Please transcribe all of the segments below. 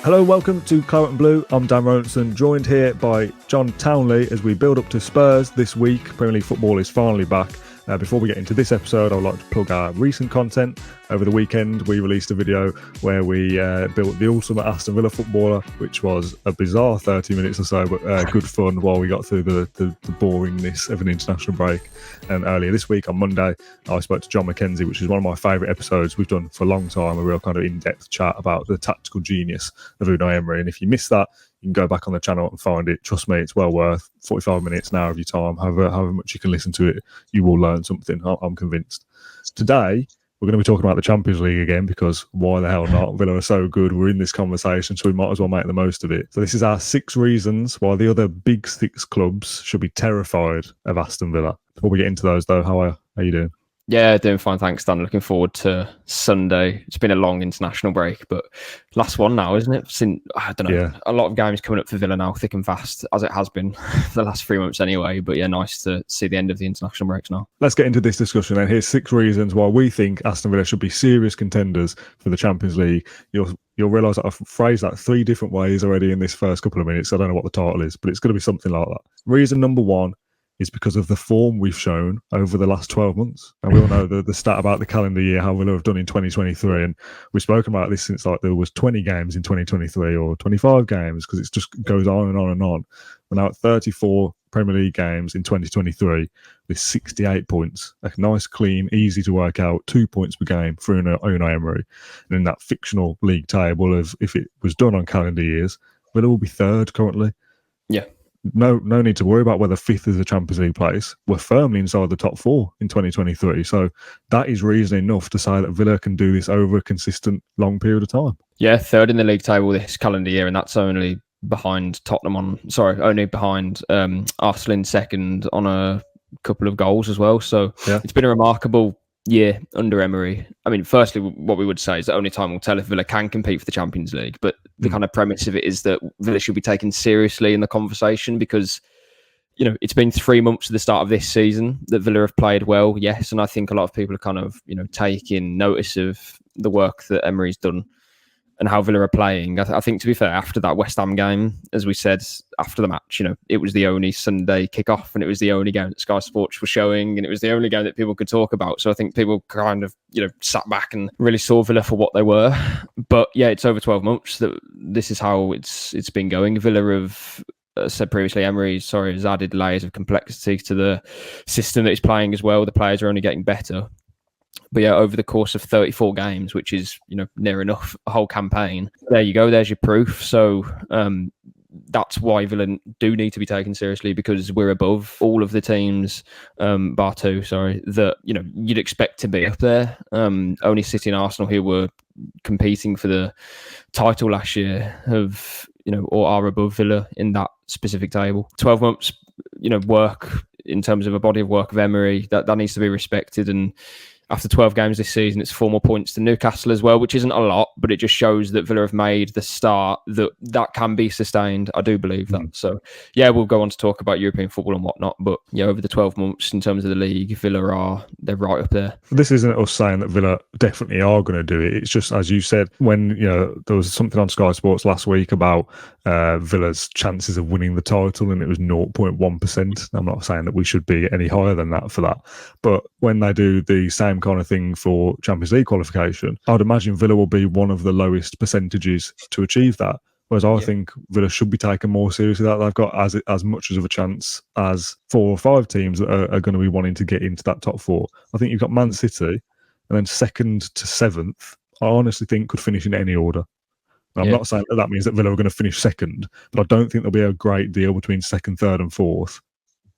Hello, welcome to Claret and Blue. I'm Dan Rolinson, joined here by John Townley as we build up to Spurs this week. Premier League football is finally back. Before we get into this episode, I would like to plug our recent content. Over the weekend, we released a video where we built the ultimate Aston Villa footballer, which was a bizarre 30 minutes or so, but good fun while we got through the boringness of an international break. And earlier this week, on Monday, I spoke to John McKenzie, which is one of my favourite episodes we've done for a long time, a real kind of in-depth chat about the tactical genius of Unai Emery. And if you missed that, you can go back on the channel and find it. Trust me, it's well worth 45 minutes, an hour of your time. However much you can listen to it, you will learn something, I'm convinced. Today, we're going to be talking about the Champions League again, because why the hell not? Villa are so good. We're in this conversation, so we might as well make the most of it. So this is our 6 reasons why the other big 6 clubs should be terrified of Aston Villa. Before we get into those, though, how are you doing? Yeah, doing fine, thanks, Dan. Looking forward to Sunday. It's been a long international break, but last one now, isn't it? I don't know, yeah. A lot of games coming up for Villa now, thick and fast, as it has been for the last 3 months anyway. But yeah, nice to see the end of the international breaks now. Let's get into this discussion then. Here's 6 reasons why we think Aston Villa should be serious contenders for the Champions League. You'll realise that I've phrased that 3 different ways already in this first couple of minutes. I don't know what the title is, but it's going to be something like that. Reason number 1 is because of the form we've shown over the last 12 months. And we all know the stat about the calendar year, how Villa have done in 2023. And we've spoken about this since there was 20 games in 2023 or 25 games, because it just goes on and on and on. We're now at 34 Premier League games in 2023 with 68 points. A nice, clean, easy to work out 2 points per game for Unai Emery. And in that fictional league table of if it was done on calendar years, Villa will be 3rd currently. Yeah. No need to worry about whether 5th is a Champions League place. We're firmly inside the top 4 in 2023. So that is reason enough to say that Villa can do this over a consistent long period of time. Yeah, 3rd in the league table this calendar year, and that's only behind Arsenal in 2nd on a couple of goals as well. So yeah, it's been a remarkable year under Emery. I mean, firstly, what we would say is that only time will tell if Villa can compete for the Champions League. But the kind of premise of it is that Villa should be taken seriously in the conversation, because, you know, it's been 3 months to the start of this season that Villa have played well, yes. And I think a lot of people are kind of, taking notice of the work that Emery's done and how Villa are playing. I think, to be fair, after that West Ham game, as we said after the match, it was the only Sunday kickoff, and it was the only game that Sky Sports was showing, and it was the only game that people could talk about. So I think people kind of, sat back and really saw Villa for what they were. But yeah, it's over 12 months that this is how it's been going. Villa have, said previously, Emery has added layers of complexity to the system that he's playing as well. The players are only getting better. But yeah, over the course of 34 games, which is, near enough a whole campaign, there you go, there's your proof. So that's why Villa do need to be taken seriously, because we're above all of the teams, bar 2, that, you'd expect to be up there. Only City and Arsenal, who were competing for the title last year, have, or are above Villa in that specific table. 12 months, work in terms of a body of work of Emery, that needs to be respected. And after 12 games this season, it's 4 more points than Newcastle as well, which isn't a lot, but it just shows that Villa have made the start that can be sustained. I do believe that. So, yeah, we'll go on to talk about European football and whatnot, but yeah, over the 12 months in terms of the league, Villa they're right up there. This isn't us saying that Villa definitely are going to do it. It's just, as you said, when there was something on Sky Sports last week about Villa's chances of winning the title, and it was 0.1%. I'm not saying that we should be any higher than that for that, but when they do the same kind of thing for Champions League qualification, I'd imagine Villa will be one of the lowest percentages to achieve that. Whereas I think Villa should be taken more seriously. That they've got as much of a chance as 4 or 5 teams that are going to be wanting to get into that top 4. I think you've got Man City, and then 2nd to 7th, I honestly think could finish in any order. I'm not saying that means that Villa are going to finish 2nd, but I don't think there'll be a great deal between 2nd, 3rd and 4th.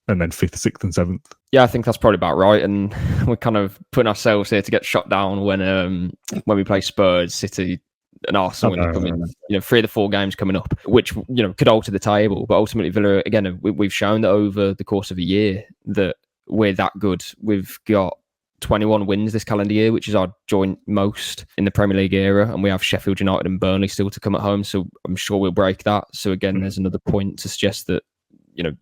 And then 5th, 6th and 7th. Yeah, I think that's probably about right. And we're kind of putting ourselves here to get shot down when we play Spurs, City and Arsenal when they come in. 3 of the 4 games coming up, which, could alter the table. But ultimately, Villa, again, we've shown that over the course of a year that we're that good. We've got 21 wins this calendar year, which is our joint most in the Premier League era. And we have Sheffield United and Burnley still to come at home. So I'm sure we'll break that. So again, there's another point to suggest that,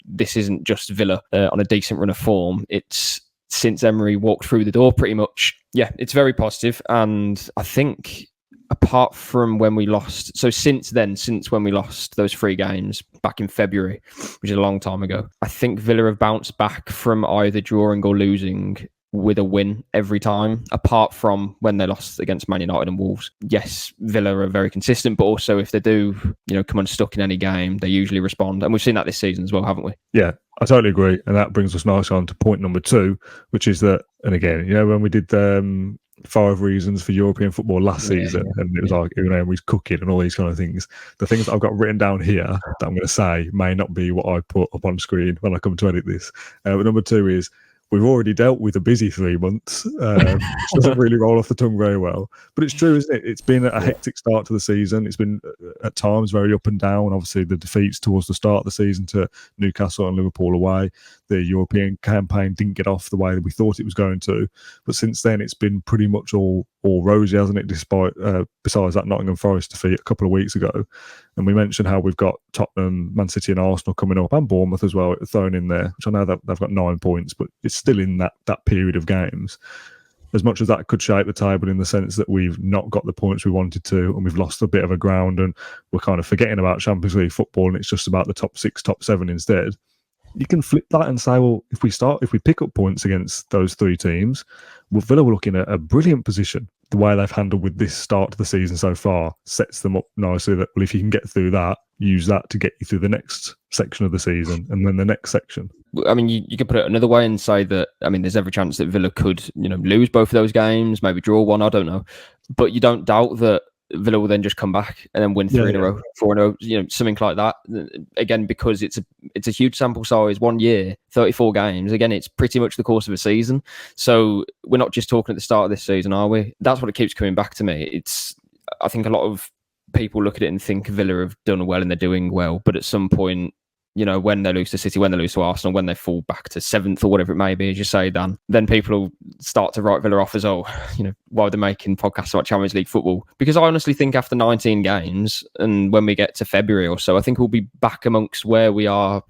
this isn't just Villa on a decent run of form. It's since Emery walked through the door, pretty much. Yeah, it's very positive. And I think apart from when we lost, so since when we lost those 3 games back in February, which is a long time ago, I think Villa have bounced back from either drawing or losing with a win every time, apart from when they lost against Man United and Wolves. Yes, Villa are very consistent, but also if they do, come unstuck in any game, they usually respond. And we've seen that this season as well, haven't we? Yeah, I totally agree. And that brings us nicely on to point number 2, which is that, and again, when we did 5 reasons for European football last season, and it was like Emery's cooking and all these kind of things. The things that I've got written down here that I'm going to say may not be what I put up on screen when I come to edit this. But number 2 is, we've already dealt with a busy 3 months, which doesn't really roll off the tongue very well. But it's true, isn't it? It's been a hectic start to the season. It's been, at times, very up and down. Obviously, the defeats towards the start of the season to Newcastle and Liverpool away. The European campaign didn't get off the way that we thought it was going to. But since then, it's been pretty much all rosy, hasn't it, besides that Nottingham Forest defeat a couple of weeks ago. And we mentioned how we've got Tottenham, Man City and Arsenal coming up, and Bournemouth as well thrown in there, which I know that they've got 9 points, but it's still in that period of games. As much as that could shape the table in the sense that we've not got the points we wanted to, and we've lost a bit of a ground, and we're kind of forgetting about Champions League football, and it's just about the top 6, top 7 instead. You can flip that and say, well, if we pick up points against those 3 teams, well, Villa will look in a brilliant position. The way they've handled with this start to the season so far sets them up nicely that, well, if you can get through that, use that to get you through the next section of the season and then the next section. I mean, you could put it another way and say that, there's every chance that Villa could, lose both of those games, maybe draw one, I don't know. But you don't doubt that Villa will then just come back and then win 3 in a row, 4 in a row, something like that. Again, because it's a huge sample size, 1 year, 34 games. Again, it's pretty much the course of a season. So we're not just talking at the start of this season, are we? That's what it keeps coming back to me. I think a lot of people look at it and think Villa have done well and they're doing well, but at some point, when they lose to City, when they lose to Arsenal, when they fall back to 7th or whatever it may be, as you say, Dan, then people will start to write Villa off as, why they're making podcasts about Champions League football. Because I honestly think after 19 games, and when we get to February or so, I think we'll be back amongst where we are,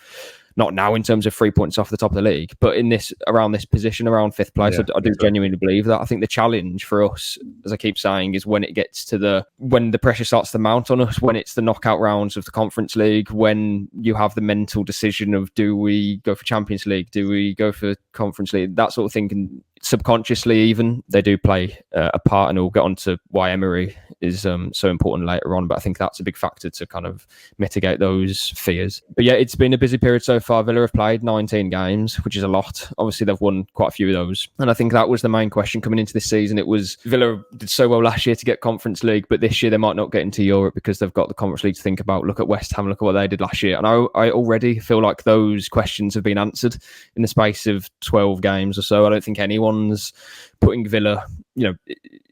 not now in terms of 3 points off the top of the league, but around this position, around 5th place. I do genuinely believe that. I think the challenge for us, as I keep saying, is when it gets to when the pressure starts to mount on us, when it's the knockout rounds of the Conference League, when you have the mental decision of, do we go for Champions League? Do we go for Conference League? That sort of thing. And subconsciously, even, they do play a part, and we'll get on to why Emery is so important later on, but I think that's a big factor to kind of mitigate those fears. But yeah, it's been a busy period so far. Villa have played 19 games, which is a lot. Obviously, they've won quite a few of those, and I think that was the main question coming into this season. It was, Villa did so well last year to get Conference League, but this year they might not get into Europe because they've got the Conference League to think about. Look at West Ham, look at what they did last year, and I already feel like those questions have been answered in the space of 12 games or so. I don't think anyone's putting Villa,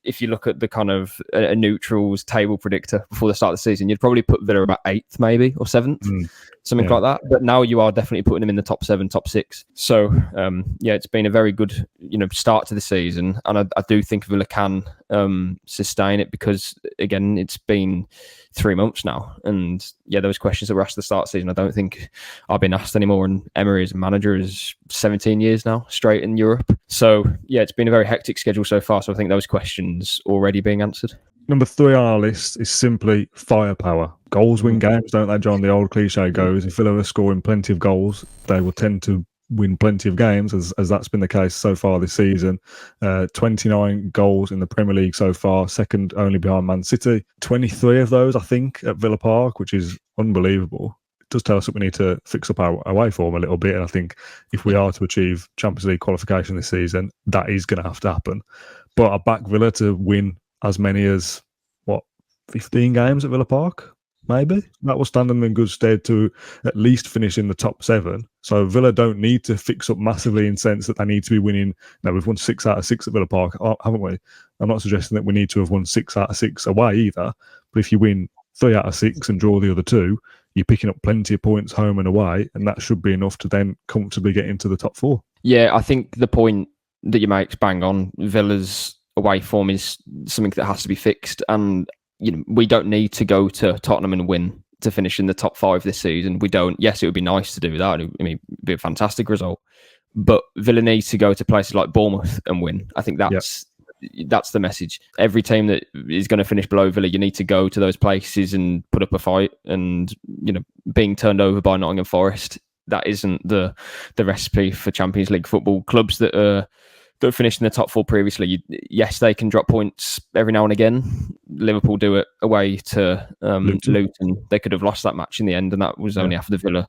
if you look at the kind of a neutrals table predictor before the start of the season, you'd probably put Villa about 8th maybe, or 7th, something like that. But now you are definitely putting them in the top 7, top 6. So it's been a very good, start to the season, and I do think Villa can sustain it, because again, it's been 3 months now, and those questions that were asked at the start of the season, I don't think are being asked anymore. And Emery as a manager is 17 years now straight in Europe. So it's been a very hectic schedule so far. So I think those questions already being answered. Number 3 on our list is simply firepower. Goals win games, don't they, John? The old cliche goes, if Villa are scoring plenty of goals, they will tend to win plenty of games, as that's been the case so far this season. 29 goals in the Premier League so far, second only behind Man City. 23 of those, I think, at Villa Park, which is unbelievable. It does tell us that we need to fix up our away form a little bit, and I think if we are to achieve Champions League qualification this season, that is going to have to happen. But I back Villa to win as many as, 15 games at Villa Park? Maybe that will stand them in good stead to at least finish in the top 7. So Villa don't need to fix up massively in the sense that they need to be winning. Now, we've won 6 out of 6 at Villa Park, haven't we? I'm not suggesting that we need to have won 6 out of 6 away either. But if you win 3 out of 6 and draw the other 2, you're picking up plenty of points home and away, and that should be enough to then comfortably get into the top 4. Yeah, I think the point that you make is bang on. Villa's away form is something that has to be fixed, and we don't need to go to Tottenham and win to finish in the top 5 this season. We don't. Yes, it would be nice to do that. It'd be a fantastic result. But Villa needs to go to places like Bournemouth and win. I think that's that's the message. Every team that is going to finish below Villa, you need to go to those places and put up a fight. And being turned over by Nottingham Forest, that isn't the recipe for Champions League football. Clubs that finished in the top four previously, yes, they can drop points every now and again. Liverpool do it away to Luton. They could have lost that match in the end, and that was only after the Villa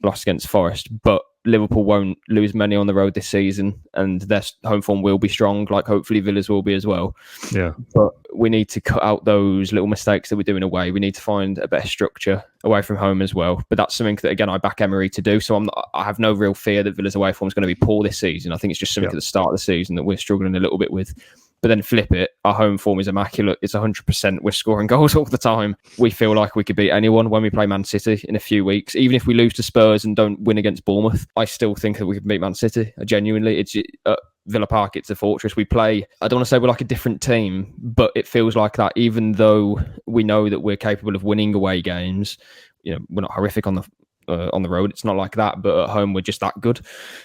lost against Forest. But Liverpool won't lose many on the road this season, and their home form will be strong, like hopefully Villa's will be as well. Yeah. But we need to cut out those little mistakes that we're doing away. We need to find a better structure away from home as well. But that's something that, again, I back Emery to do. So I have no real fear that Villa's away form is going to be poor this season. I think it's just something at the start of the season that we're struggling a little bit with. But then flip it, our home form is immaculate. It's 100%. We're scoring goals all the time. We feel like we could beat anyone when we play Man City in a few weeks. Even if we lose to Spurs and don't win against Bournemouth, I still think that we can beat Man City. Genuinely, it's at Villa Park, it's a fortress. We play, I don't want to say we're like a different team, but it feels like that, even though we know that we're capable of winning away games. We're not horrific on the road. It's not like that, but at home we're just that good,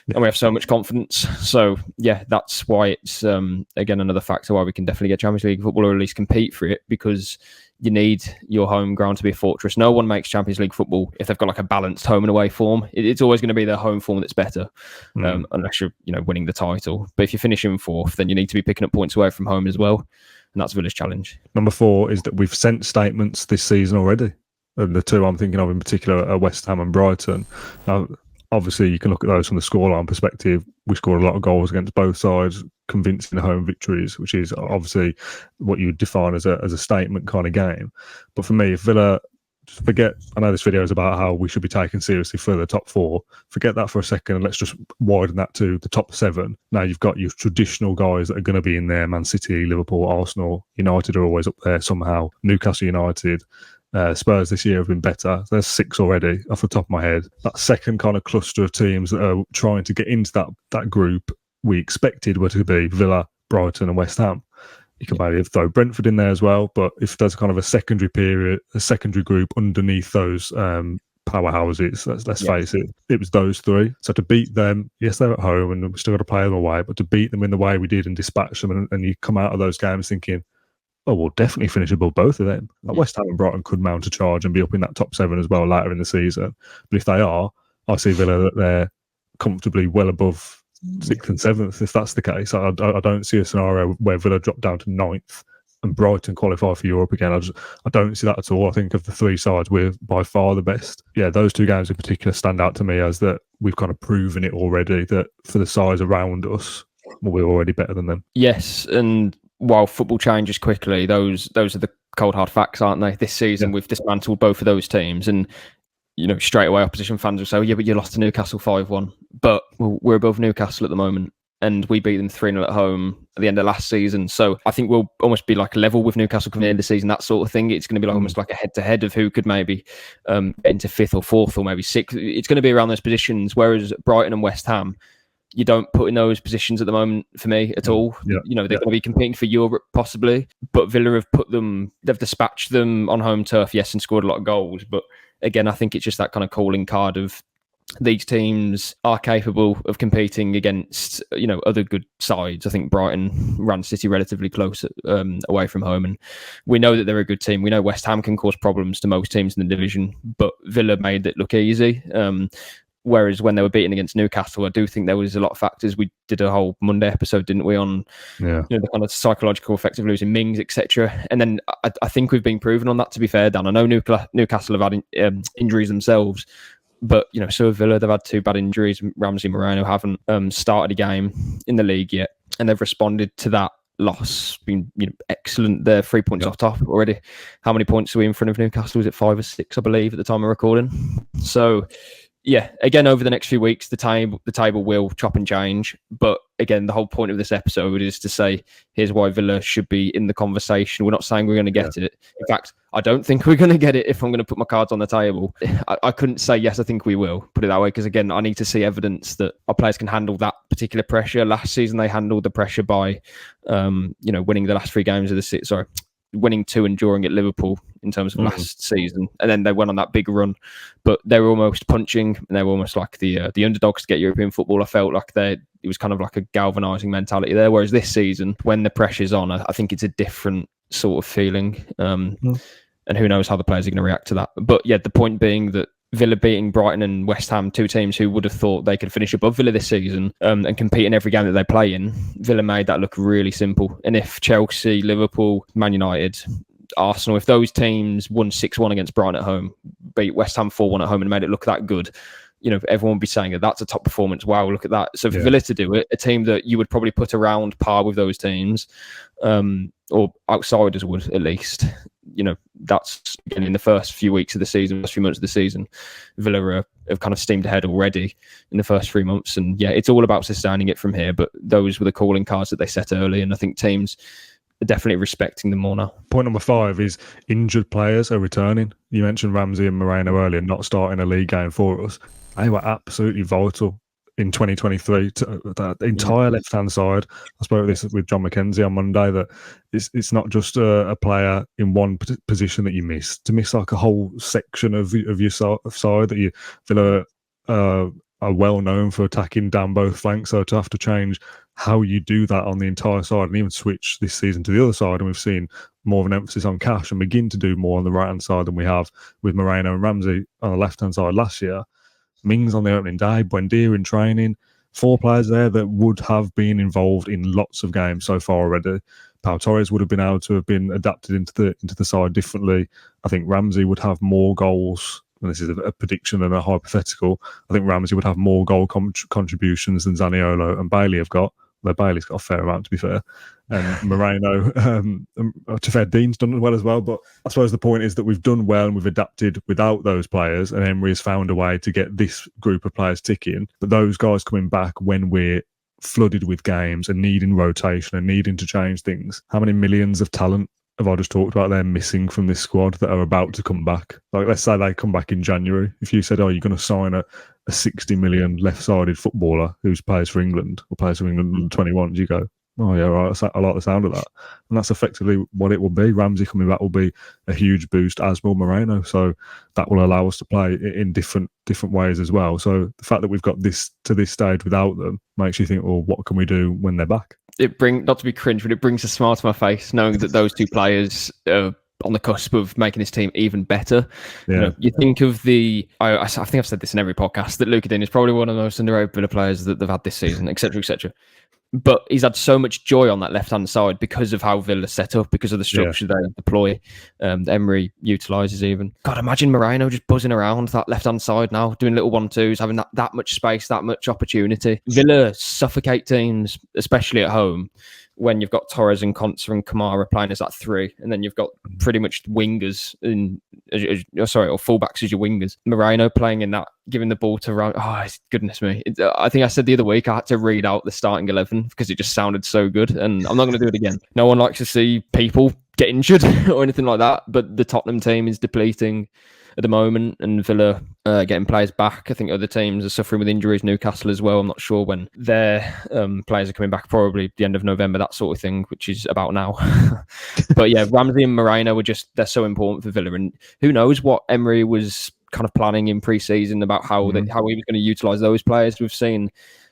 and we have so much confidence. So yeah, that's why it's again another factor why we can definitely get Champions League football, or at least compete for it, because you need your home ground to be a fortress. No one makes Champions League football if they've got like a balanced home and away form. It's always going to be their home form that's better, unless you're winning the title. But if you're finishing fourth, then you need to be picking up points away from home as well, and that's Villa's challenge. Number 4 is that we've sent statements this season already. And the two I'm thinking of in particular are West Ham and Brighton. Now, obviously, you can look at those from the scoreline perspective. We scored a lot of goals against both sides, convincing home victories, which is obviously what you would define as a statement kind of game. But for me, if Villa, just forget, I know this video is about how we should be taken seriously for the top 4. Forget that for a second and let's just widen that to the top 7. Now you've got your traditional guys that are going to be in there. Man City, Liverpool, Arsenal, United are always up there somehow. Newcastle United. Spurs this year have been better. There's 6 already off the top of my head. That second kind of cluster of teams that are trying to get into that group we expected were to be Villa, Brighton and West Ham. You can maybe throw Brentford in there as well, but if there's kind of a secondary group underneath those powerhouses, let's face it, it was those 3. So to beat them, yes, they're at home and we've still got to play them away, but to beat them in the way we did and dispatch them, and you come out of those games thinking, oh, we'll definitely finish above both of them. Like West Ham and Brighton could mount a charge and be up in that top 7 as well later in the season. But if they are, I see Villa that they're comfortably well above 6th and 7th, if that's the case. I don't see a scenario where Villa drop down to 9th and Brighton qualify for Europe again. I don't see that at all. I think of the 3 sides, we're by far the best. Yeah, those 2 games in particular stand out to me as that we've kind of proven it already, that for the sides around us, well, we're already better than them. Yes, and while football changes quickly, those are the cold hard facts, aren't they? This season we've dismantled both of those teams, and straight away opposition fans will say, oh, yeah, but you lost to Newcastle 5-1. But we're above Newcastle at the moment, and we beat them 3-0 at home at the end of last season. So I think we'll almost be like level with Newcastle coming into the season, that sort of thing. It's going to be like almost like a head-to-head of who could maybe get into 5th or 4th or maybe 6th. It's going to be around those positions, whereas Brighton and West Ham, you don't put in those positions at the moment for me at all. They're going to be competing for Europe possibly, but Villa they've dispatched them on home turf, yes, and scored a lot of goals. But again, I think it's just that kind of calling card of these teams are capable of competing against, other good sides. I think Brighton ran City relatively close away from home, and we know that they're a good team. We know West Ham can cause problems to most teams in the division, but Villa made it look easy. Whereas when they were beating against Newcastle, I do think there was a lot of factors. We did a whole Monday episode, didn't we, on the kind of psychological effect of losing Mings, etc. And then I think we've been proven on that, to be fair, Dan. I know Newcastle have had injuries themselves, but so have Villa. They've had 2 bad injuries. Ramsey and Moreno haven't started a game in the league yet, and they've responded to that loss. Been excellent. They're 3 points off top already. How many points are we in front of Newcastle? Was it 5 or 6, I believe, at the time of recording? So yeah, again, over the next few weeks, the table will chop and change. But again, the whole point of this episode is to say, here's why Villa should be in the conversation. We're not saying we're going to get it. In fact, I don't think we're going to get it if I'm going to put my cards on the table. I couldn't say, yes, I think we will, put it that way, because again, I need to see evidence that our players can handle that particular pressure. Last season, they handled the pressure by, winning the last 3 games of the season. Sorry, winning 2 and drawing at Liverpool in terms of last season, and then they went on that big run. But they were almost punching, and they were almost like the underdogs to get European football. I felt like it was kind of like a galvanising mentality there. Whereas this season, when the pressure's on, I think it's a different sort of feeling. And who knows how the players are going to react to that. But yeah, the point being that Villa beating Brighton and West Ham, 2 teams who would have thought they could finish above Villa this season and compete in every game that they play in, Villa made that look really simple. And if Chelsea, Liverpool, Man United, Arsenal, if those teams won 6-1 against Brighton at home, beat West Ham 4-1 at home and made it look that good, everyone would be saying that that's a top performance. Wow, look at that. So for Villa to do it, a team that you would probably put around par with those teams, or outsiders would at least, that's again in the first few weeks of the season, first few months of the season, Villa have kind of steamed ahead already in the first 3 months. And yeah, it's all about sustaining it from here. But those were the calling cards that they set early. And I think teams are definitely respecting them more now. Point number 5 is injured players are returning. You mentioned Ramsey and Moreno earlier not starting a league game for us. They were absolutely vital in 2023 to that entire left-hand side. I spoke this with John McKenzie on Monday, that it's not just a player in one position that you miss. To miss like a whole section of your side that you Villa are well known for attacking down both flanks, so to have to change how you do that on the entire side and even switch this season to the other side, and we've seen more of an emphasis on Cash and begin to do more on the right-hand side than we have with Moreno and Ramsey on the left-hand side last year. Mings on the opening day, Buendia in training, 4 players there that would have been involved in lots of games so far already. Pau Torres would have been able to have been adapted into the side differently. I think Ramsey would have more goals, and this is a prediction and a hypothetical. I think Ramsey would have more goal contributions than Zaniolo and Bailey have got. Though Bailey's got a fair amount, to be fair. And Moreno, to fair, Dean's done well as well. But I suppose the point is that we've done well and we've adapted without those players. And Emery has found a way to get this group of players ticking. But those guys coming back when we're flooded with games and needing rotation and needing to change things. How many millions of talent have I just talked about they're missing from this squad that are about to come back? Like, let's say they come back in January. If you said, you're going to sign a 60 million left-sided footballer who plays for England or plays for England under 21, you go, oh yeah, right, I like the sound of that. And that's effectively what it will be. Ramsey coming back will be a huge boost, as will Moreno. So that will allow us to play in different ways as well. So the fact that we've got this to this stage without them makes you think, well, what can we do when they're back? Not to be cringe, but it brings a smile to my face knowing that those 2 players are on the cusp of making this team even better. Yeah. You think of I think I've said this in every podcast, that Luka Dean is probably one of the most underrated Villa players that they've had this season, etc., etc. But he's had so much joy on that left-hand side because of how Villa set up, because of the structure they deploy. Emery utilises even. God, imagine Moreno just buzzing around that left-hand side now, doing little 1-2s, having that much space, that much opportunity. Villa suffocate teams, especially at home, when you've got Torres and Konsa and Kamara playing as that 3, and then you've got pretty much wingers or fullbacks as your wingers. Moreno playing in that, giving the ball to Ryan. Oh, goodness me. I think I said the other week I had to read out the starting 11 because it just sounded so good, and I'm not going to do it again. No one likes to see people get injured or anything like that, but the Tottenham team is depleting at the moment, and Villa getting players back. I think other teams are suffering with injuries, Newcastle as well. I'm not sure when their players are coming back, probably the end of November, that sort of thing, which is about now. But yeah, Ramsey and Moreno they're so important for Villa, and who knows what Emery was kind of planning in pre-season about how he was going to utilise those players. We've seen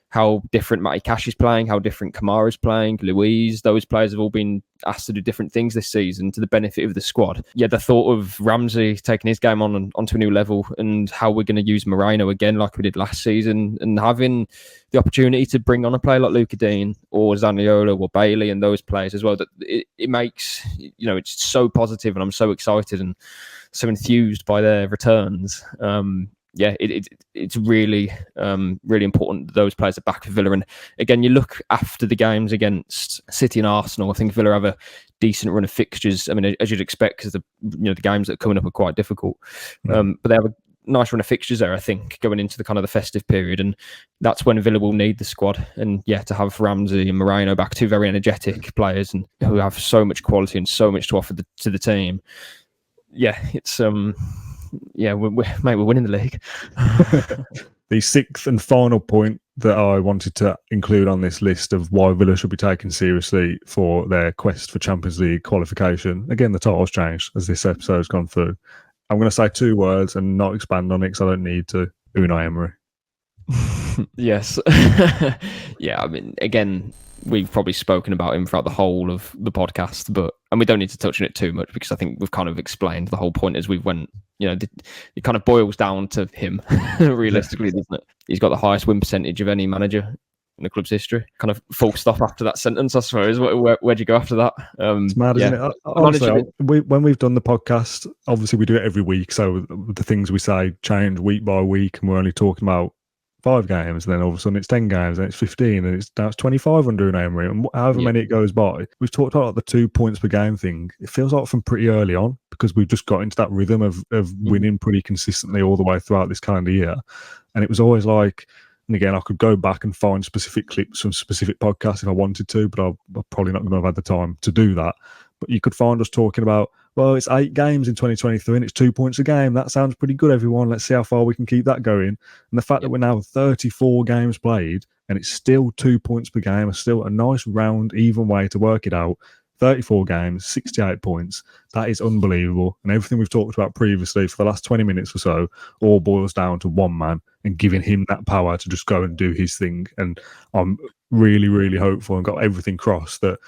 how different Matty Cash is playing, how different Kamara is playing, Luiz. Those players have all been asked to do different things this season to the benefit of the squad. Yeah, the thought of Ramsey taking his game onto a new level, and how we're going to use Moreno again like we did last season, and having the opportunity to bring on a player like Luka Dean or Zaniolo or Bailey and those players as well, that it makes, it's so positive, and I'm so excited and so enthused by their returns. It's really, really important that those players are back for Villa. And again, you look after the games against City and Arsenal, I think Villa have a decent run of fixtures. I mean, as you'd expect, because the games that are coming up are quite difficult. But they have a nice run of fixtures there, I think, going into the kind of the festive period. And that's when Villa will need the squad. And yeah, to have Ramsey and Moreno back, 2 very energetic players and who have so much quality and so much to offer to the team. Yeah, it's... we're winning the league. The sixth and final point that I wanted to include on this list of why Villa should be taken seriously for their quest for Champions League qualification. Again, the title's changed as this episode's gone through. I'm going to say 2 words and not expand on it because I don't need to. Unai Emery. Yes. Yeah, I mean, again, we've probably spoken about him throughout the whole of the podcast, and we don't need to touch on it too much because I think we've kind of explained the whole point as we went. It kind of boils down to him, realistically, doesn't it? He's got the highest win percentage of any manager in the club's history. Kind of full stop after that sentence, I suppose. Where'd you go after that? It's mad, isn't it? Honestly, when we've done the podcast, obviously we do it every week, so the things we say change week by week, and we're only talking about 5 games, and then all of a sudden it's 10 games, and it's 15, and it's 25 under Unai Emery, and however many it goes by. We've talked about the 2 points per game thing. It feels like from pretty early on, because we've just got into that rhythm of winning pretty consistently all the way throughout this calendar year. And it was always like, and again, I could go back and find specific clips from specific podcasts if I wanted to, but I'm probably not going to have had the time to do that. But you could find us talking about, well, it's 8 games in 2023 and it's 2 points a game. That sounds pretty good, everyone. Let's see how far we can keep that going. And the fact that we're now 34 games played and it's still 2 points per game is still a nice round, even way to work it out. 34 games, 68 points. That is unbelievable. And everything we've talked about previously for the last 20 minutes or so all boils down to one man and giving him that power to just go and do his thing. And I'm really, really hopeful and got everything crossed that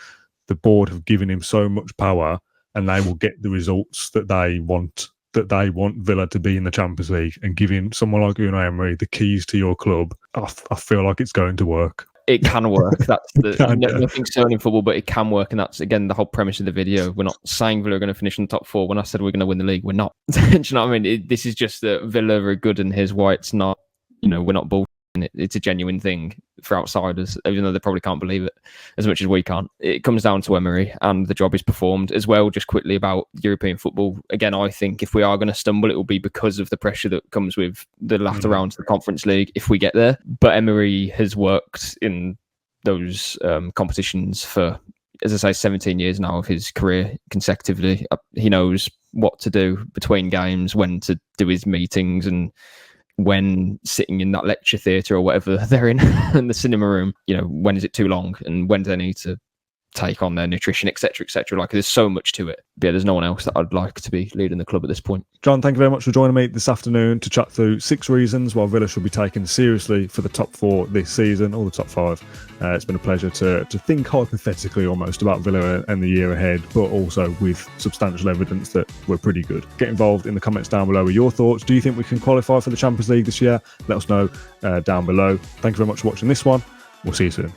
the board have given him so much power and they will get the results that they want Villa to be in the Champions League, and giving someone like Unai Emery the keys to your club. I feel like it's going to work. It can work. That's nothing's certain in football, but it can work. And that's, again, the whole premise of the video. We're not saying Villa are going to finish in the top 4. When I said we're going to win the league, we're not. Do you know what I mean? This is just that Villa are good, and here's why it's not, we're not bullshitting it. It's a genuine thing for outsiders, even though they probably can't believe it as much as we can't. It comes down to Emery, and the job is performed. As well, just quickly about European football. Again, I think if we are going to stumble, it will be because of the pressure that comes with the latter rounds of the Conference League if we get there. But Emery has worked in those competitions for, as I say, 17 years now of his career consecutively. He knows what to do between games, when to do his meetings, and when sitting in that lecture theatre or whatever they're in the cinema room, when is it too long, and when do they need to take on their nutrition, etc., etc. Like, there's so much to it. But yeah, there's no one else that I'd like to be leading the club at this point. John, thank you very much for joining me this afternoon to chat through 6 reasons why Villa should be taken seriously for the top 4 this season, or the top 5. It's been a pleasure to think hypothetically almost about Villa and the year ahead, but also with substantial evidence that we're pretty good. Get involved in the comments down below with your thoughts. Do you think we can qualify for the Champions League this year? Let us know down below. Thank you very much for watching this one. We'll see you soon.